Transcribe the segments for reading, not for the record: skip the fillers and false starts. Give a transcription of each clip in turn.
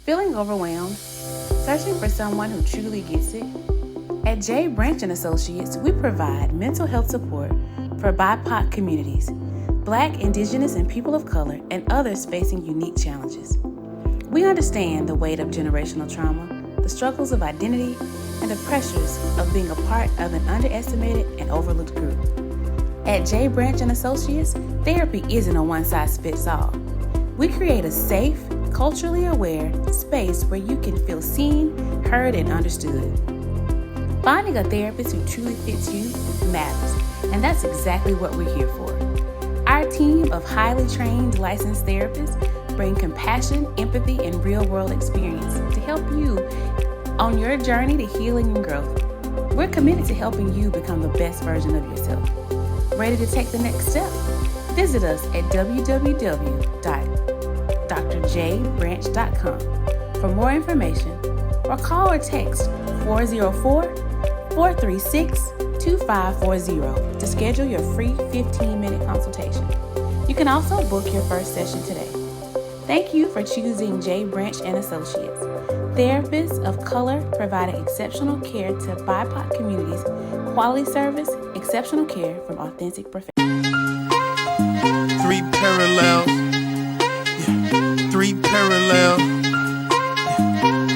Feeling overwhelmed? Searching for someone who truly gets it? At J. Branch and Associates, we provide mental health support for BIPOC communities, Black, Indigenous, and people of color, and others facing unique challenges. We understand the weight of generational trauma, the struggles of identity, and the pressures of being a part of an underestimated and overlooked group. At J. Branch and Associates, therapy isn't a one-size-fits-all. We create a safe, culturally aware space where you can feel seen, heard, and understood. Finding a therapist who truly fits you matters, and that's exactly what we're here for. Our team of highly trained licensed therapists bring compassion, empathy, and real-world experience to help you on your journey to healing and growth. We're committed to helping you become the best version of yourself. Ready to take the next step? Visit us at www.drjbranch.com for more information, or call or text 404-436-2540 to schedule your free 15-minute consultation. You can also book your first session today. Thank you for choosing J. Branch and Associates, therapists of color providing exceptional care to BIPOC communities, quality service, exceptional care from authentic professionals. Three parallels. Yeah. Three parallels. Yeah.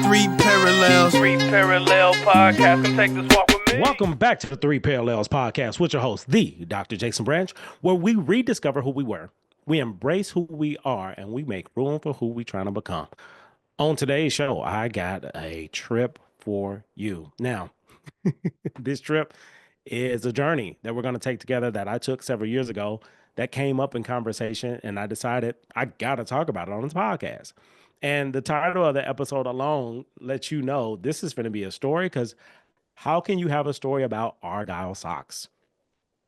Three parallels. Three Parallel Podcast. Come take this walk with me. Welcome back to the Three Parallels Podcast with your host, the Dr. Jason Branch, where we rediscover who we were, we embrace who we are, and we make room for who we're trying to become. On today's show, I got a trip for you. Now, this trip is a journey that we're going to take together that I took several years ago that came up in conversation, and I decided I got to talk about it on this podcast. And the title of the episode alone lets you know this is going to be a story, because how can you have a story about Argyle socks?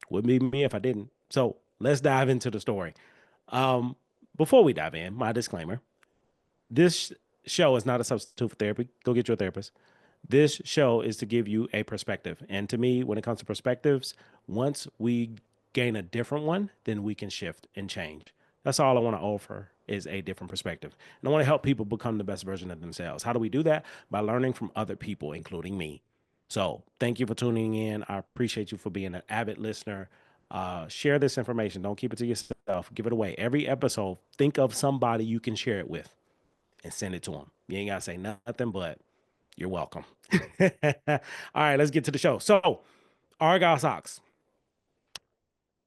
Wouldn't be me if I didn't. So let's dive into the story. Before we dive in, my disclaimer, this show is not a substitute for therapy. Go get your therapist. This show is to give you a perspective. And to me, when it comes to perspectives, once we gain a different one, then we can shift and change. That's all I want to offer, is a different perspective. And I want to help people become the best version of themselves. How do we do that? By learning from other people, including me. So thank you for tuning in. I appreciate you for being an avid listener. Share this information. Don't keep it to yourself. Give it away. Every episode, think of somebody you can share it with and send it to them. You ain't got to say nothing, but you're welcome. All right, let's get to the show. So, Argyle socks.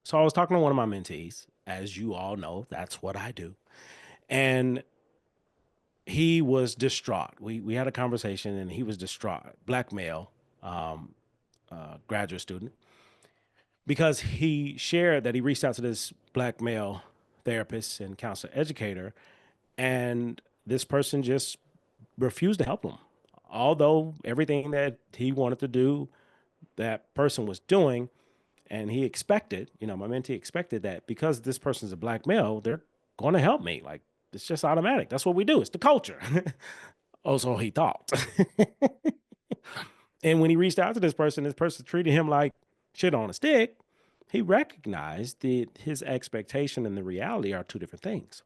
So I was talking to one of my mentees. As you all know, that's what I do. And he was distraught. We had a conversation, and he was distraught. Black male, graduate student. Because he shared that he reached out to this black male therapist and counselor educator, and this person just refused to help him. Although everything that he wanted to do, that person was doing, and he expected, my mentee expected that because this person's a black male, they're going to help me. Like, it's just automatic. That's what we do. It's the culture. Also, he thought. And when he reached out to this person treated him like shit on a stick. He recognized that his expectation and the reality are two different things.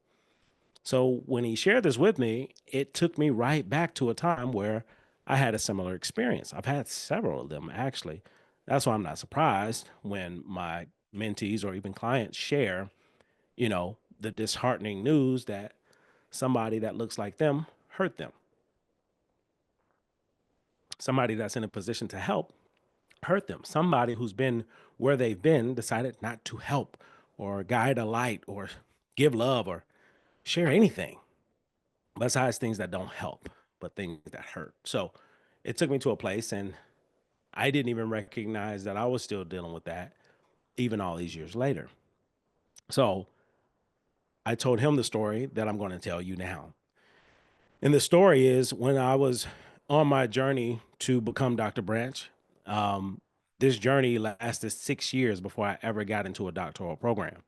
So when he shared this with me, it took me right back to a time where I had a similar experience. I've had several of them, actually. That's why I'm not surprised when my mentees or even clients share, the disheartening news that somebody that looks like them hurt them. Somebody that's in a position to help hurt them. Somebody who's been where they've been decided not to help or guide a light or give love or share anything besides things that don't help, but things that hurt. So it took me to a place, and I didn't even recognize that I was still dealing with that even all these years later. So I told him the story that I'm going to tell you now. And the story is, when I was on my journey to become Dr. Branch, this journey lasted 6 years before I ever got into a doctoral program.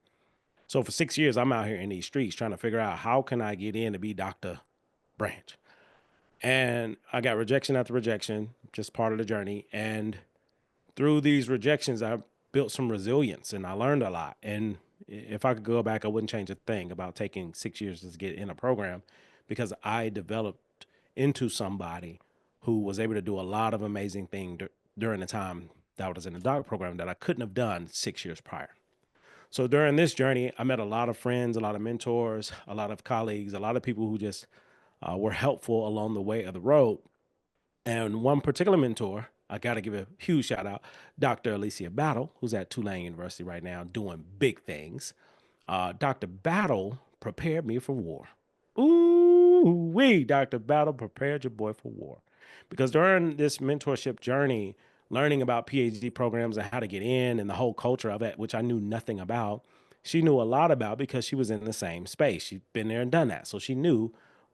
So for 6 years, I'm out here in these streets trying to figure out, how can I get in to be Dr. Branch? And I got rejection after rejection, just part of the journey. And through these rejections, I built some resilience, and I learned a lot. And if I could go back, I wouldn't change a thing about taking 6 years to get in a program, because I developed into somebody who was able to do a lot of amazing things during the time that I was in the doctor program that I couldn't have done 6 years prior. So during this journey, I met a lot of friends, a lot of mentors, a lot of colleagues, a lot of people who just were helpful along the way of the road. And one particular mentor, I got to give a huge shout out, Dr. Alicia Battle, who's at Tulane University right now doing big things. Dr. Battle prepared me for war. Ooh, Dr. Battle prepared your boy for war. Because during this mentorship journey, learning about PhD programs and how to get in and the whole culture of it, which I knew nothing about, she knew a lot about because she was in the same space. She'd been there and done that. So she knew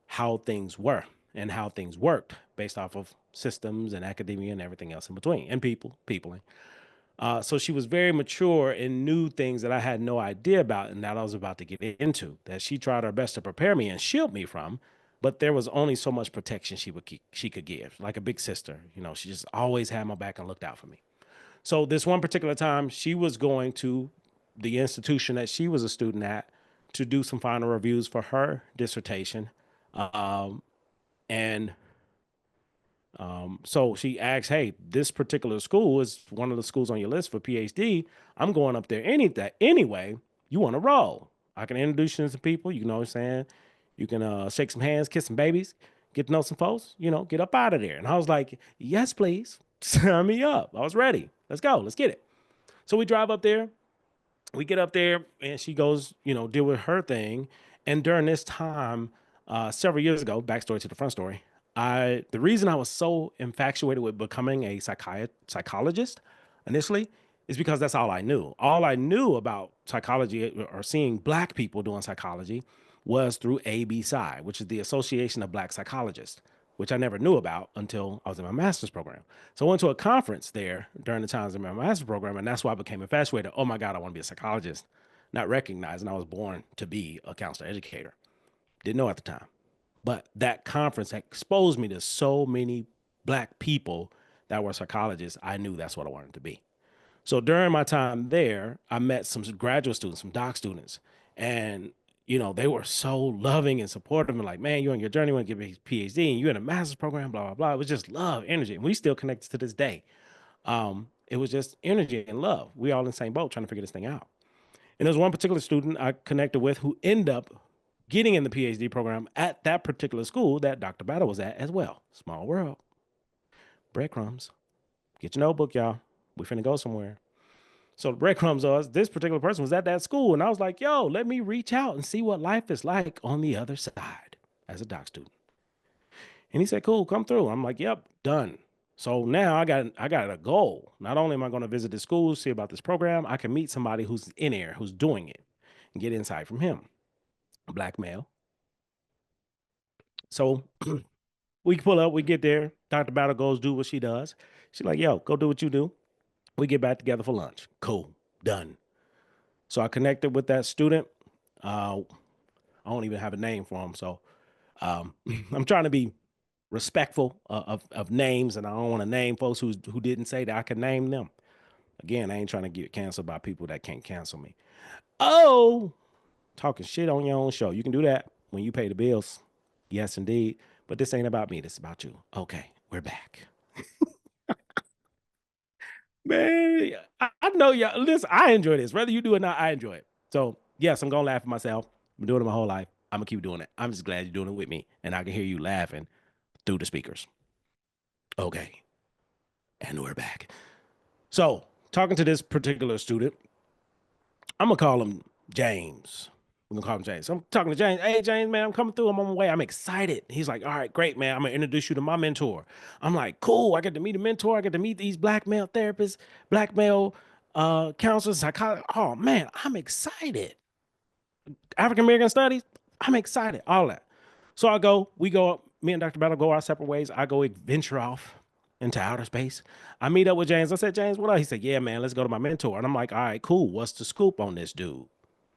how things were and how things worked based off of systems and academia and everything else in between and peopling. So she was very mature and knew things that I had no idea about and that I was about to get into, that she tried her best to prepare me and shield me from, but there was only so much protection she could give, like a big sister. You know, she just always had my back and looked out for me. So this one particular time, she was going to the institution that she was a student at to do some final reviews for her dissertation. And so she asked, "Hey, this particular school is one of the schools on your list for PhD. I'm going up there anyway. You want to roll? I can introduce you to some people. You know what I'm saying? You can shake some hands, kiss some babies, get to know some folks. You know, get up out of there." And I was like, "Yes, please, sign me up." I was ready. Let's go. Let's get it. So we drive up there. We get up there, and she goes, you know, deal with her thing. And during this time, several years ago, backstory to the front story, the reason I was so infatuated with becoming a psychologist initially is because that's all I knew. All I knew about psychology or seeing Black people doing psychology was through ABPSI, which is the Association of Black Psychologists, which I never knew about until I was in my master's program. So I went to a conference there during the times in my master's program, and that's why I became infatuated. Oh my God, I want to be a psychologist, not recognizing I was born to be a counselor educator. Didn't know at the time. But that conference exposed me to so many Black people that were psychologists. I knew that's what I wanted to be. So during my time there, I met some graduate students, some doc students, and you know, they were so loving and supportive and like, man, you're on your journey, want to get a PhD and you're in a master's program, blah, blah, blah. It was just love, energy. And we still connected to this day. It was just energy and love. We all in the same boat trying to figure this thing out. And there's one particular student I connected with who ended up getting in the PhD program at that particular school that Dr. Battle was at as well. Small world. Breadcrumbs. Get your notebook, y'all. We finna go somewhere. So the breadcrumbs was this particular person was at that school. And I was like, yo, let me reach out and see what life is like on the other side as a doc student. And he said, cool, come through. I'm like, yep, done. So now I got a goal. Not only am I going to visit the school, see about this program, I can meet somebody who's in there, who's doing it, and get insight from him. A Black male. So we pull up, we get there. Dr. Battle goes do what she does. She's like, yo, go do what you do. We get back together for lunch. Cool, done. So I connected with that student. I don't even have a name for him. So I'm trying to be respectful of names, and I don't want to name folks who didn't say that I could name them. Again, I ain't trying to get canceled by people that can't cancel me. Oh, talking shit on your own show. You can do that when you pay the bills. Yes, indeed. But this ain't about me. This is about you. Okay, we're back. Man, I know y'all. Listen, I enjoy this. Whether you do it or not, I enjoy it. So, yes, I'm going to laugh at myself. I've been doing it my whole life. I'm going to keep doing it. I'm just glad you're doing it with me, and I can hear you laughing through the speakers. Okay, and we're back. So, talking to this particular student, I'm going to call him James. We're going to call him James. So I'm talking to James. Hey, James, man, I'm coming through. I'm on my way. I'm excited. He's like, all right, great, man. I'm going to introduce you to my mentor. I'm like, cool. I get to meet a mentor. I get to meet these Black male therapists, Black male counselors, psychologists. Oh, man, I'm excited. African-American studies, I'm excited. All that. So we go up, me and Dr. Battle go our separate ways. I go venture off into outer space. I meet up with James. I said, James, what up? He said, yeah, man, let's go to my mentor. And I'm like, all right, cool. What's the scoop on this dude?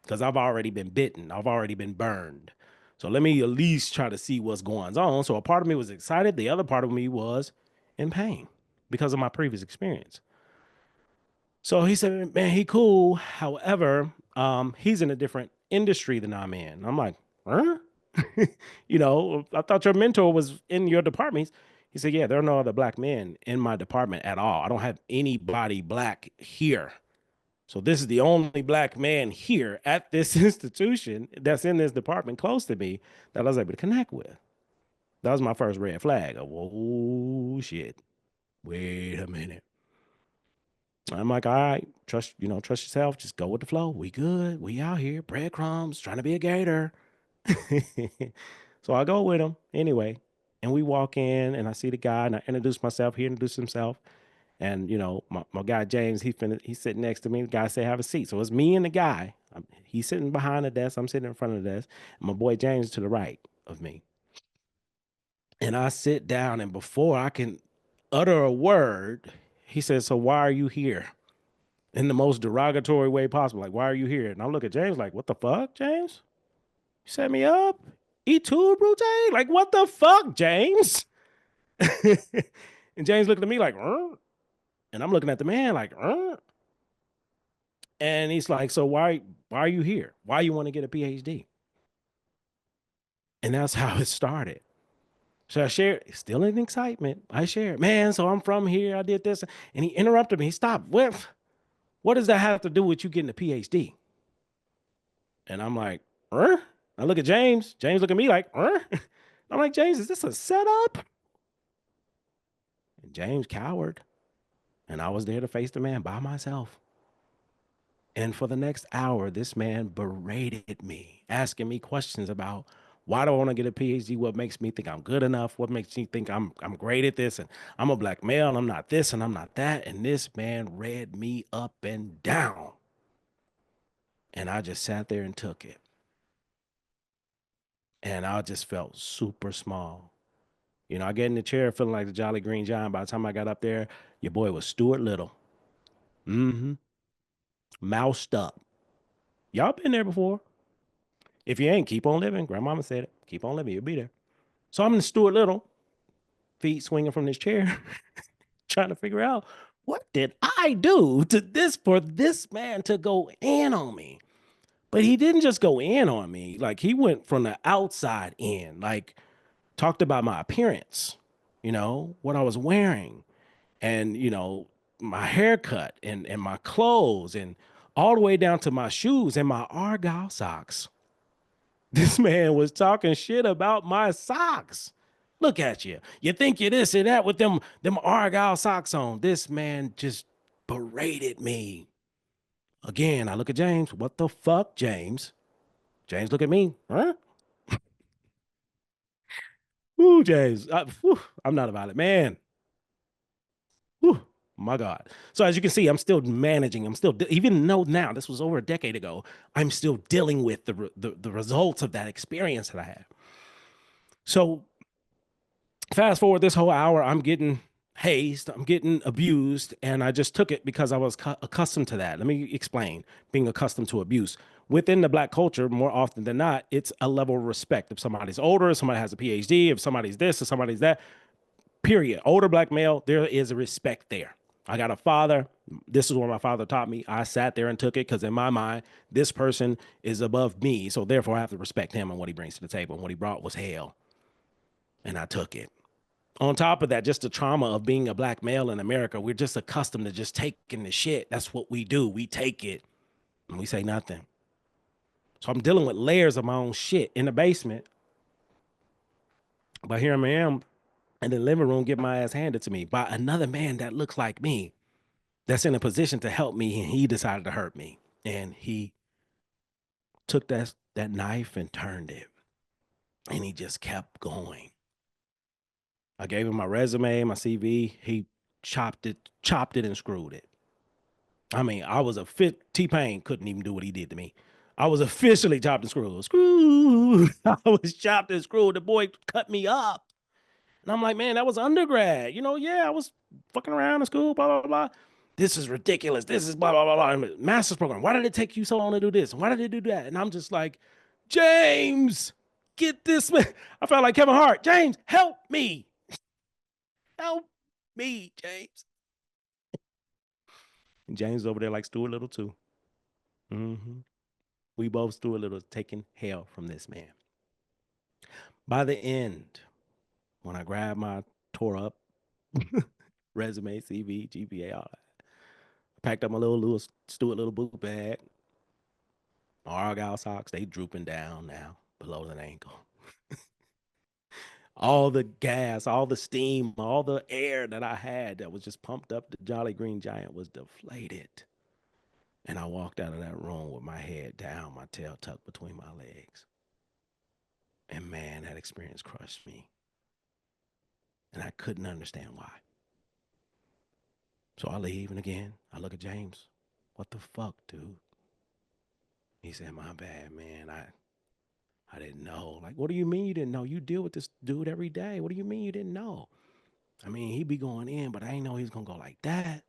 Because I've already been bitten. I've already been burned. So let me at least try to see what's going on. So a part of me was excited. The other part of me was in pain because of my previous experience. So he said, man, he cool. However, he's in a different industry than I'm in. I'm like, huh? I thought your mentor was in your department. He said, yeah, there are no other black men in my department at all. I don't have anybody black here. So this is the only black man here at this institution that's in this department close to me that I was able to connect with. That was my first red flag. Oh shit. Wait a minute. I'm like, all right, trust yourself. Just go with the flow. We good. We out here. Breadcrumbs, trying to be a gator. So I go with him anyway. And we walk in and I see the guy and I introduce myself. He introduced himself. And my guy James, he's sitting next to me. The guy said, have a seat. So it's me and the guy. He's sitting behind the desk. I'm sitting in front of the desk. And my boy James to the right of me. And I sit down, and before I can utter a word, he says, so why are you here? In the most derogatory way possible. Like, why are you here? And I look at James like, what the fuck, James? You set me up? E2, Brute? Like, what the fuck, James? And James looked at me like, and I'm looking at the man like, and he's like, so why are you here? Why you want to get a PhD? And that's how it started. So I shared, still in excitement. I shared, man, so I'm from here. I did this. And he interrupted me. He stopped. What does that have to do with you getting a PhD? And I'm like, I look at James. James look at me like, I'm like, James, is this a setup? And James cowered. And I was there to face the man by myself. And for the next hour, this man berated me, asking me questions about why do I want to get a PhD? What makes me think I'm good enough? What makes me think I'm great at this? And I'm a black male, and I'm not this, and I'm not that. And this man read me up and down. And I just sat there and took it. And I just felt super small. I get in the chair feeling like the Jolly Green Giant. By the time I got up there, your boy was Stuart Little. Mm-hmm. Moused up. Y'all been there before. If you ain't, keep on living. Grandmama said it. Keep on living. You'll be there. So I'm in Stuart Little, feet swinging from this chair, trying to figure out what did I do to this for this man to go in on me. But he didn't just go in on me. Like, he went from the outside in, like, talked about my appearance, what I was wearing, and, my haircut and my clothes, and all the way down to my shoes and my Argyle socks. This man was talking shit about my socks. Look at you. You think you're this and that with them Argyle socks on. This man just berated me. Again, I look at James. What the fuck, James? James, look at me. Huh? Ooh, James. I'm not a violent man. Whew, my God. So as you can see, I'm still managing. I'm still, even though now this was over a decade ago, I'm still dealing with the results of that experience that I had. So fast forward this whole hour, I'm getting hazed, I'm getting abused, and I just took it because I was accustomed to that. Let me explain being accustomed to abuse. Within the black culture, more often than not, it's a level of respect. If somebody's older, if somebody has a PhD, if somebody's this, if somebody's that, period. Older black male, there is a respect there. I got a father. This is what my father taught me. I sat there and took it because in my mind, this person is above me. So therefore, I have to respect him and what he brings to the table. And what he brought was hell. And I took it. On top of that, just the trauma of being a black male in America, we're just accustomed to just taking the shit. That's what we do. We take it and we say nothing. So I'm dealing with layers of my own shit in the basement. But here I am in the living room, get my ass handed to me by another man that looks like me, that's in a position to help me, and he decided to hurt me. And he took that knife and turned it, and he just kept going. I gave him my resume, my CV. He chopped it and screwed it. I mean, I was a fit. T-Pain couldn't even do what he did to me. I was officially chopped and screwed. Screwed. I was chopped and screwed. The boy cut me up. And I'm like, man, that was undergrad. Yeah, I was fucking around in school, blah, blah, blah. This is ridiculous. This is blah, blah, blah, blah. Master's program. Why did it take you so long to do this? Why did it do that? And I'm just like, James, get this man. I felt like Kevin Hart. James, help me. Help me, James. And James over there like Stuart Little too. Mm-hmm. We both Stuart Little taking hell from this man. By the end, when I grabbed my tore up resume, CV, GPA, all that, packed up my little Stewart little boot bag, my Argyle socks, they drooping down now below the ankle. All the gas, all the steam, all the air that I had that was just pumped up the Jolly Green Giant was deflated. And I walked out of that room with my head down, my tail tucked between my legs. And man, that experience crushed me. And I couldn't understand why. So I leave, and again, I look at James. What the fuck, dude? He said, my bad, man. I didn't know. Like, what do you mean you didn't know? You deal with this dude every day. What do you mean you didn't know? I mean, he be going in, but I didn't know he was going to go like that.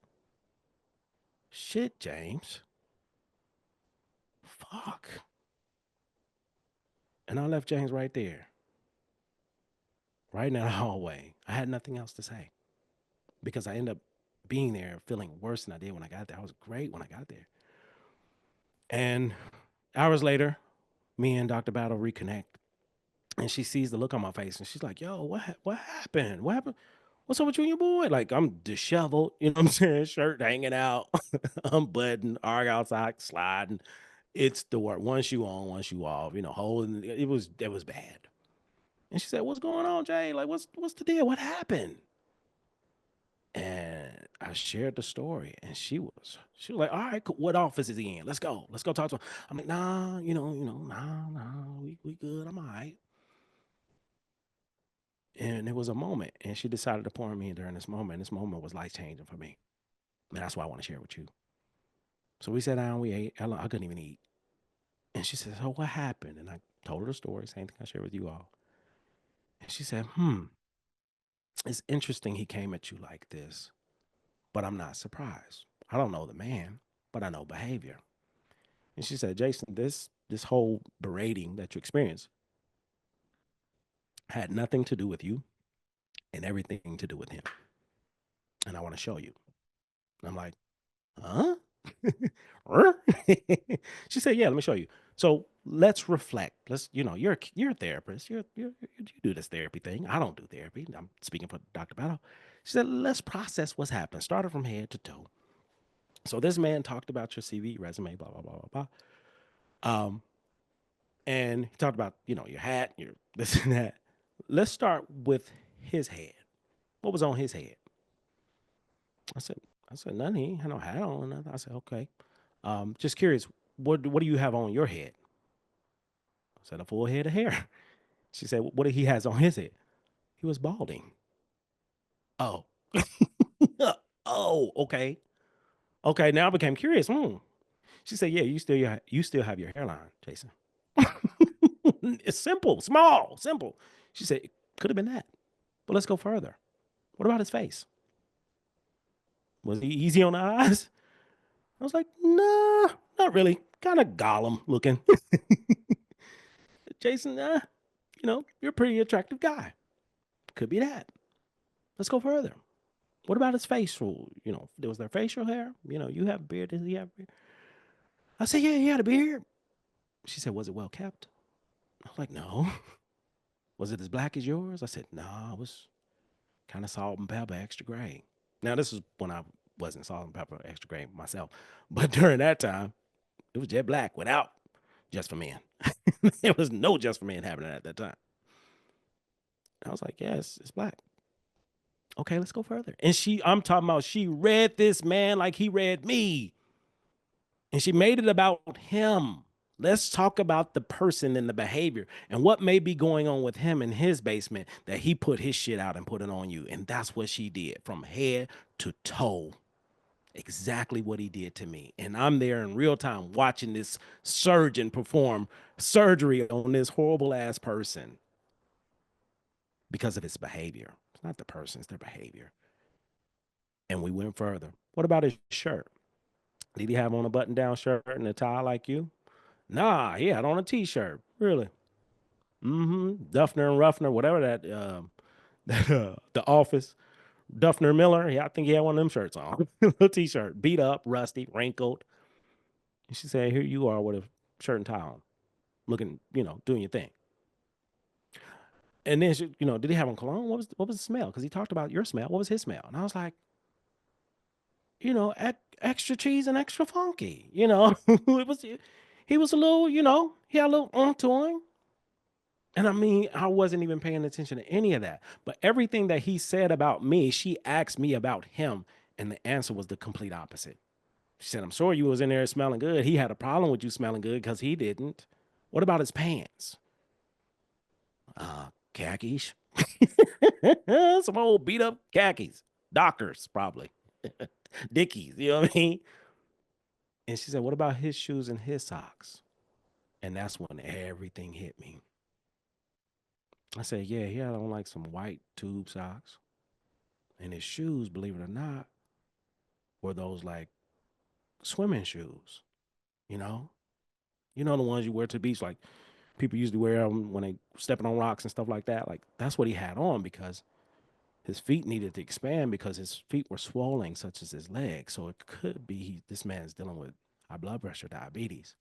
Shit, James. Fuck. And I left James right there, right in that hallway. I had nothing else to say because I ended up being there feeling worse than I did when I got there. I was great when I got there. And hours later, me and Dr. Battle reconnect. And she sees the look on my face and she's like, yo, what happened? What happened? What's up with you and your boy? Like, I'm disheveled, you know what I'm saying? Shirt hanging out, I'm buttoned, Argyle socks sliding. It's the work. One shoe on, one shoe off, holding. It was bad. And she said, what's going on, Jay? Like, what's the deal? What happened? And I shared the story, and she was like, all right, cool. What office is he in? Let's go talk to him. I'm like, nah, nah, we good. I'm all right. And it was a moment, and she decided to pour me in during this moment. This moment was life changing for me, and that's why I want to share it with you. So we sat down, we ate. I couldn't even eat, and she said, "So what happened?" And I told her the story, same thing I shared with you all. And she said, it's interesting he came at you like this, but I'm not surprised. I don't know the man, but I know behavior. And she said, Jason, this whole berating that you experienced had nothing to do with you and everything to do with him. And I want to show you. And I'm like, huh? She said, yeah, let me show you. So let's reflect. Let's, you're a therapist. You do this therapy thing. I don't do therapy. I'm speaking for Dr. Battle. She said, let's process what's happened. Started from head to toe. So this man talked about your CV, resume, blah, blah, blah, blah, blah. And he talked about, your hat, your this and that. Let's start with his head. What was on his head? I said, nothing. He had no hat on or nothing. I said, okay. Just curious, what do you have on your head? I said, a full head of hair. She said, what he has on his head? He was balding. Oh. Oh, okay. Okay, now I became curious. She said, yeah, you still have your hairline, Jason. It's simple, small, simple. She said, it could have been that. But let's go further. What about his face? Was he easy on the eyes? I was like, nah, not really. Kind of Gollum looking. Jason, you're a pretty attractive guy. Could be that. Let's go further. What about his facial? Was there facial hair? You have a beard. Does he have a beard? I said, yeah, he had a beard. She said, was it well kept? I was like, no. Was it as black as yours? I said, no, it was kind of salt and pepper, extra gray. Now, this is when I wasn't salt and pepper, extra gray myself. But during that time, it was jet black without Just for Men. There was no Just for Men happening at that time. I was like, yes, it's black. Okay, let's go further. And I'm talking about, she read this man like he read me. And she made it about him. Let's talk about the person and the behavior and what may be going on with him in his basement that he put his shit out and put it on you. And that's what she did from head to toe. Exactly what he did to me. And I'm there in real time watching this surgeon perform surgery on this horrible ass person because of his behavior. It's not the person, it's their behavior. And we went further. What about his shirt? Did he have on a button-down shirt and a tie like you? Nah, he had on a t-shirt. Really? Duffner and Ruffner, whatever that, the Office. Duffner Miller, yeah, I think he had one of them shirts on. A t-shirt, beat up, rusty, wrinkled. And she said, here you are with a shirt and tie on, looking, doing your thing. And then she, did he have on cologne? What was the smell? Because he talked about your smell. What was his smell? And I was like, extra cheese and extra funky. It was he was a little, he had a little to him. And I mean, I wasn't even paying attention to any of that. But everything that he said about me, she asked me about him, and the answer was the complete opposite. She said, "I'm sure you was in there smelling good. He had a problem with you smelling good because he didn't. What about his pants? Khakis. Some old beat up khakis. Dockers, probably. Dickies, you know what I mean?" And she said, "What about his shoes and his socks?" And that's when everything hit me. I said, "Yeah, he had on like some white tube socks. And his shoes, believe it or not, were those like swimming shoes, you know? The ones you wear to the beach, like people usually wear them when they stepping on rocks and stuff like that. Like that's what he had on because his feet needed to expand because his feet were swollen, such as his legs. So it could be this man's dealing with high blood pressure, diabetes.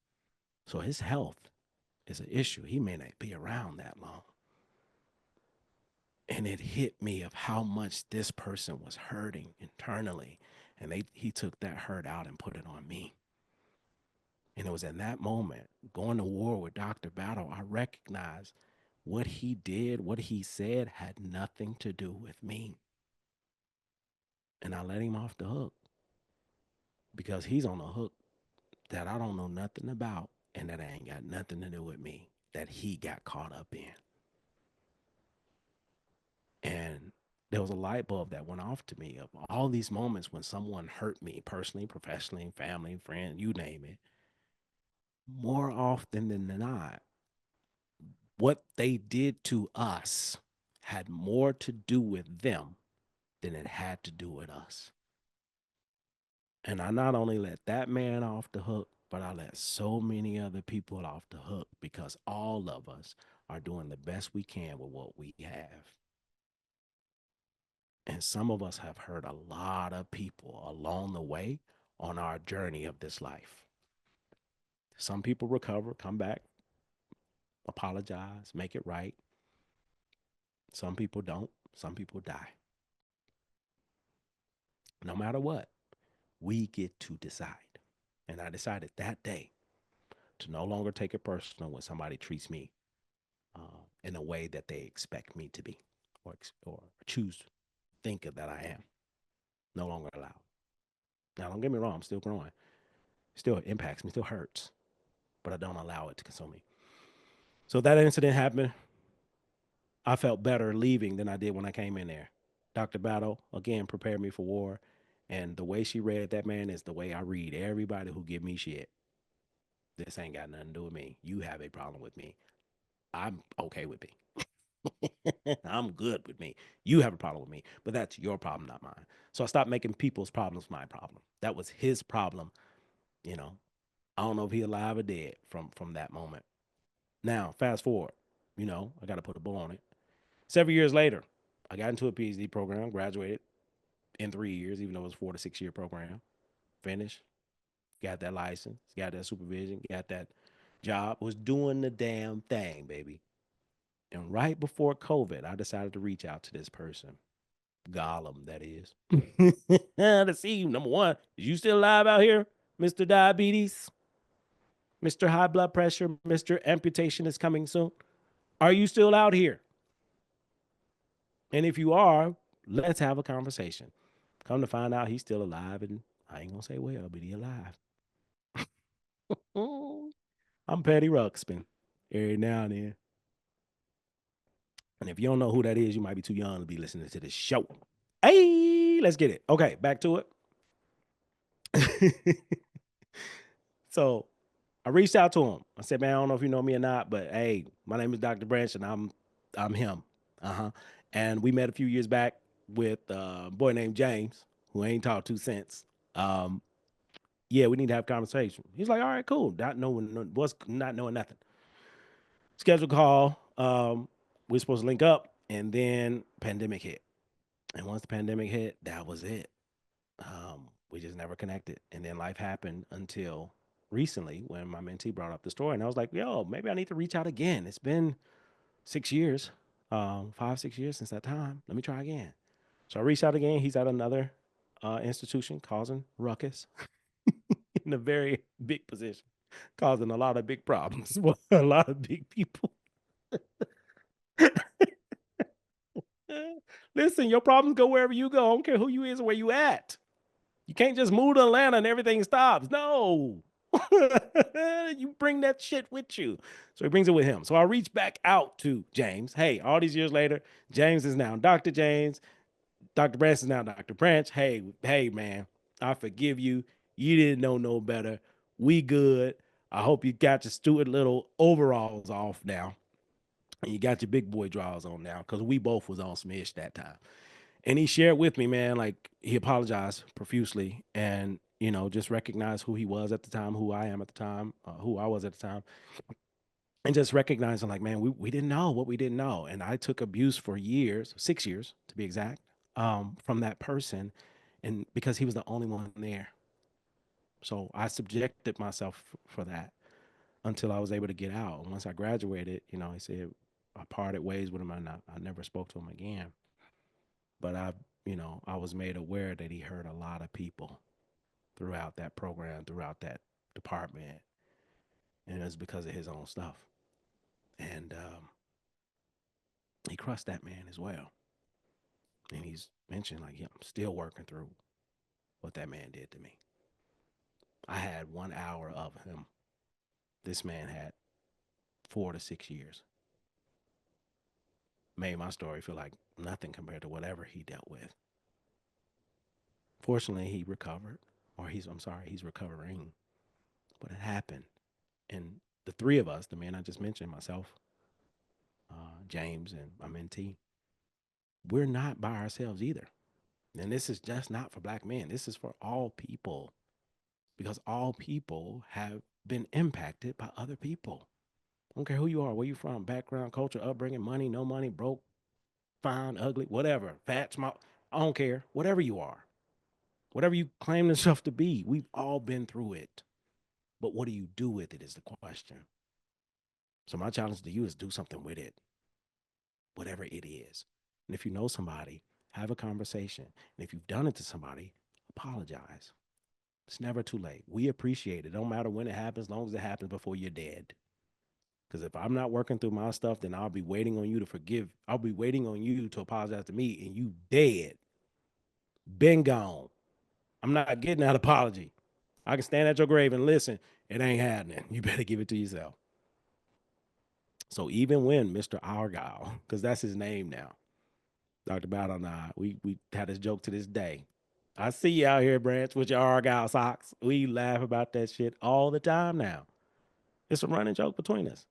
So his health is an issue. He may not be around that long." And it hit me of how much this person was hurting internally. And he took that hurt out and put it on me. And it was in that moment, going to war with Dr. Battle, I recognized what he did, what he said had nothing to do with me. And I let him off the hook because he's on a hook that I don't know nothing about and that ain't got nothing to do with me that he got caught up in. And there was a light bulb that went off to me of all these moments when someone hurt me personally, professionally, family, friend, you name it. More often than not, what they did to us had more to do with them than it had to do with us. And I not only let that man off the hook, but I let so many other people off the hook because all of us are doing the best we can with what we have. And some of us have hurt a lot of people along the way on our journey of this life. Some people recover, come back, apologize, make it right. Some people don't. Some people die. No matter what, we get to decide. And I decided that day to no longer take it personal when somebody treats me in a way that they expect me to be or choose think of that I am. No longer allowed. Now, don't get me wrong, I'm still growing. Still impacts me, still hurts, but I don't allow it to consume me. So that incident happened. I felt better leaving than I did when I came in there. Dr. Battle, again, prepared me for war. And the way she read that man is the way I read everybody who give me shit. This ain't got nothing to do with me. You have a problem with me. I'm okay with me. I'm good with me. You have a problem with me, but that's your problem, not mine. So I stopped making people's problems my problem. That was his problem. You know, I don't know if he alive or dead from that moment. Now, fast forward. I got to put a bow on it. Several years later, I got into a PhD program, graduated in 3 years, even though it was a 4 to 6 year program. Finished, got that license, got that supervision, got that job, was doing the damn thing, baby. And right before COVID, I decided to reach out to this person, Gollum, that is, to see, number one, is you still alive out here, Mr. Diabetes, Mr. High Blood Pressure, Mr. Amputation is coming soon? Are you still out here? And if you are, let's have a conversation. Come to find out he's still alive, and I ain't gonna say well, but he alive. I'm Patty Ruxpin every now and then. And if you don't know who that is, you might be too young to be listening to this show. Hey, let's get it. Okay, back to it. So I reached out to him. I said, "Man, I don't know if you know me or not, but hey, my name is Dr. Branch, and I'm him." Uh-huh. And we met a few years back with a boy named James, who I ain't talked to since. Um, yeah, we need to have a conversation. He's like, "All right, cool." Not knowing nothing. Scheduled call. We are supposed to link up, and then pandemic hit. And once the pandemic hit, that was it. We just never connected. And then life happened until recently when my mentee brought up the story, and I was like, "Yo, maybe I need to reach out again. It's been 6 years. 5, 6 years since that time. Let me try again. So I reached out again. He's at another institution causing ruckus in a very big position, causing a lot of big problems for a lot of big people. Listen, your problems go wherever you go. I don't care who you is or where you at. You can't just move to Atlanta and everything stops. No. You bring that shit with you. So he brings it with him. So I reach back out to James. Hey, all these years later, James is now Dr. James. Dr. Branch is now Dr. Branch. Hey, man, I forgive you. You didn't know no better. We good. I hope you got your Stuart Little overalls off now. And you got your big boy drawers on now, because we both was on some ish that time. And he shared with me, man, like he apologized profusely and, just recognized who he was at the time, who I am at the time, who I was at the time, and just recognizing like, man, we didn't know what we didn't know. And I took abuse for years, 6 years to be exact, from that person. And because he was the only one there. So I subjected myself for that until I was able to get out. And once I graduated, he said I parted ways with him and I never spoke to him again. But I was made aware that he hurt a lot of people throughout that program, throughout that department. And it was because of his own stuff. And he crushed that man as well. And he's mentioned, like, yeah, I'm still working through what that man did to me. I had 1 hour of him. This man had 4 to 6 years. Made my story feel like nothing compared to whatever he dealt with. Fortunately, he recovered, or he's recovering. But it happened. And the three of us, the man I just mentioned, myself, James, and my mentee, we're not by ourselves either. And this is just not for black men. This is for all people, because all people have been impacted by other people. I don't care who you are, where you from, background, culture, upbringing, money, no money, broke, fine, ugly, whatever, fat, small. I don't care. Whatever you are, whatever you claim yourself to be, we've all been through it. But what do you do with it is the question. So my challenge to you is do something with it, whatever it is. And if you know somebody, have a conversation. And if you've done it to somebody, apologize. It's never too late. We appreciate it. Don't matter when it happens, as long as it happens before you're dead. Because if I'm not working through my stuff, then I'll be waiting on you to forgive. I'll be waiting on you to apologize to me, and you dead. Been gone. I'm not getting that apology. I can stand at your grave and listen. It ain't happening. You better give it to yourself. So even when Mr. Argyle, because that's his name now, Dr. Battle and I, we had this joke to this day. I see you out here, Branch, with your Argyle socks. We laugh about that shit all the time now. It's a running joke between us.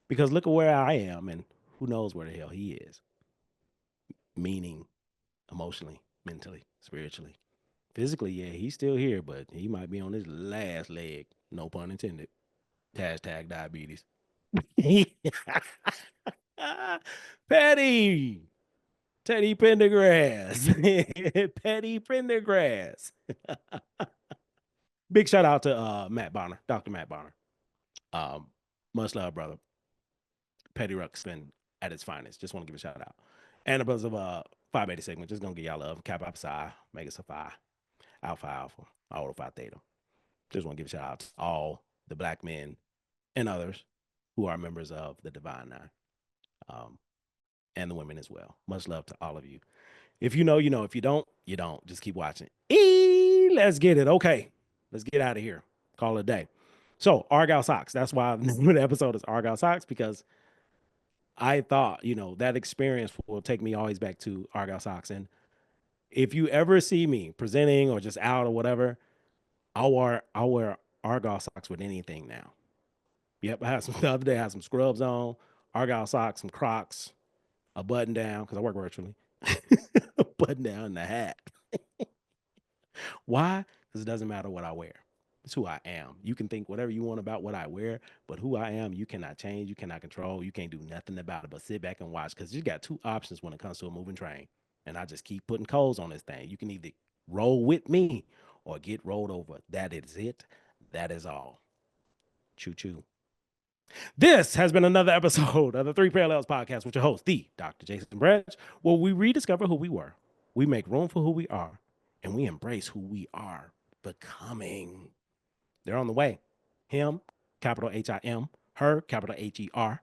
Because look at where I am, and who knows where the hell he is. Meaning, emotionally, mentally, spiritually. Physically, yeah, he's still here, but he might be on his last leg. No pun intended. Hashtag diabetes. Petty. Teddy Pendergrass. Petty Pendergrass. Big shout out to Matt Bonner, Dr. Matt Bonner. Much love, brother. Petty Ruxpin at its finest. Just want to give a shout out. And the brothers of 580 segment, just gonna give y'all love. Kappa Alpha Psi, Mega Psi, Alpha Alpha, Alpha Phi Theta. Just want to give a shout out to all the black men and others who are members of the Divine Nine, and the women as well. Much love to all of you. If you know, you know. If you don't, you don't. Just keep watching. Let's get it. Okay, let's get out of here. Call it a day. So Argyle socks. That's why the episode is Argyle socks, because I thought, that experience will take me always back to Argyle socks. And if you ever see me presenting or just out or whatever, I'll wear Argyle socks with anything now. Yep, I had some the other day. I had some scrubs on, Argyle socks, some Crocs, a button down because I work virtually, a button down and a hat. Why? Because it doesn't matter what I wear. It's who I am. You can think whatever you want about what I wear, but who I am, you cannot change, you cannot control, you can't do nothing about it but sit back and watch, because you got two options when it comes to a moving train. And I just keep putting coals on this thing. You can either roll with me or get rolled over. That is it. That is all. Choo choo. This has been another episode of the Three Parallels Podcast with your host, the Dr. Jason Branch, where we rediscover who we were, we make room for who we are, and we embrace who we are becoming. They're on the way. Him, capital H-I-M, her, capital H-E-R,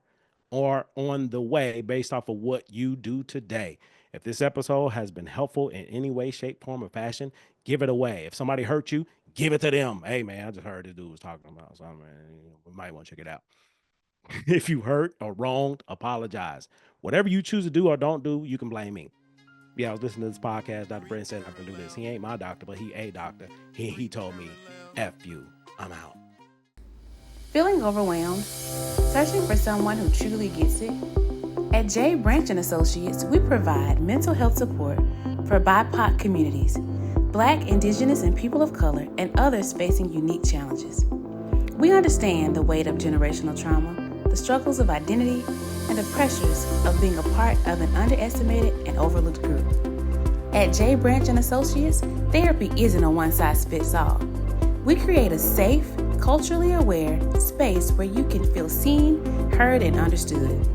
are on the way based off of what you do today. If this episode has been helpful in any way, shape, form, or fashion, give it away. If somebody hurt you, give it to them. Hey, man, I just heard this dude was talking about something. We might want to check it out. If you hurt or wronged, apologize. Whatever you choose to do or don't do, you can blame me. Yeah, I was listening to this podcast. Dr. Brent said I can do this. He ain't my doctor, but he a doctor. He told me, F you, I'm out. Feeling overwhelmed? Searching for someone who truly gets it? At J. Branch & Associates, we provide mental health support for BIPOC communities, Black, Indigenous, and people of color, and others facing unique challenges. We understand the weight of generational trauma, the struggles of identity, and the pressures of being a part of an underestimated and overlooked group. At J. Branch & Associates, therapy isn't a one-size-fits-all. We create a safe, culturally aware space where you can feel seen, heard, and understood.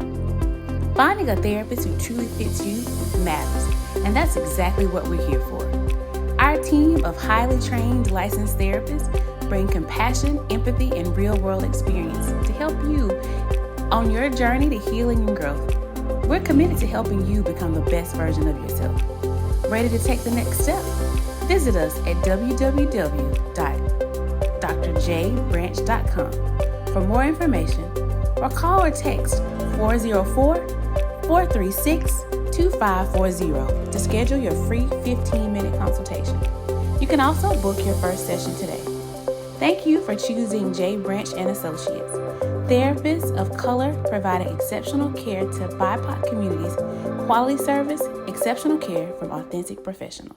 Finding a therapist who truly fits you matters, and that's exactly what we're here for. Our team of highly trained licensed therapists bring compassion, empathy, and real-world experience to help you on your journey to healing and growth. We're committed to helping you become the best version of yourself. Ready to take the next step? Visit us at www.drjbranch.com for more information, or call or text 404-436-2540 to schedule your free 15-minute consultation. You can also book your first session today. Thank you for choosing J. Branch & Associates, therapists of color providing exceptional care to BIPOC communities, quality service, exceptional care from authentic professionals.